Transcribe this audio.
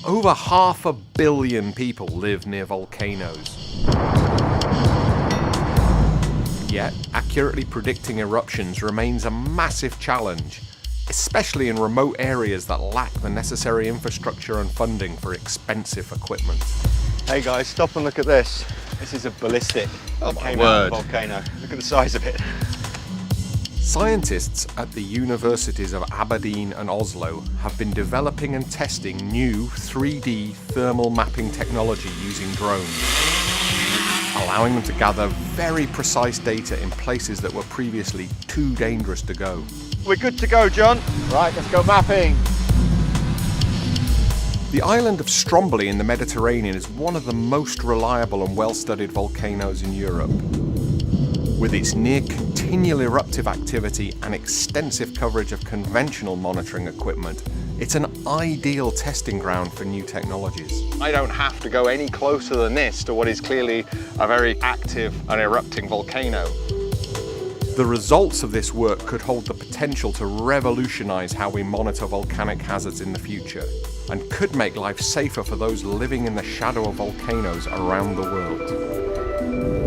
Over 500 million people live near volcanoes. Yet, accurately predicting eruptions remains a massive challenge, especially in remote areas that lack the necessary infrastructure and funding for expensive equipment. Hey guys, stop and look at this. This is a ballistic. My word. Volcano. Look at the size of it. Scientists at the Universities of Aberdeen and Oslo have been developing and testing new 3D thermal mapping technology using drones, allowing them to gather very precise data in places that were previously too dangerous to go. We're good to go, John. Right, let's go mapping. The island of Stromboli in the Mediterranean is one of the most reliable and well-studied volcanoes in Europe. With its near-continual eruptive activity and extensive coverage of conventional monitoring equipment, it's an ideal testing ground for new technologies. I don't have to go any closer than this to what is clearly a very active and erupting volcano. The results of this work could hold the potential to revolutionize how we monitor volcanic hazards in the future, and could make life safer for those living in the shadow of volcanoes around the world.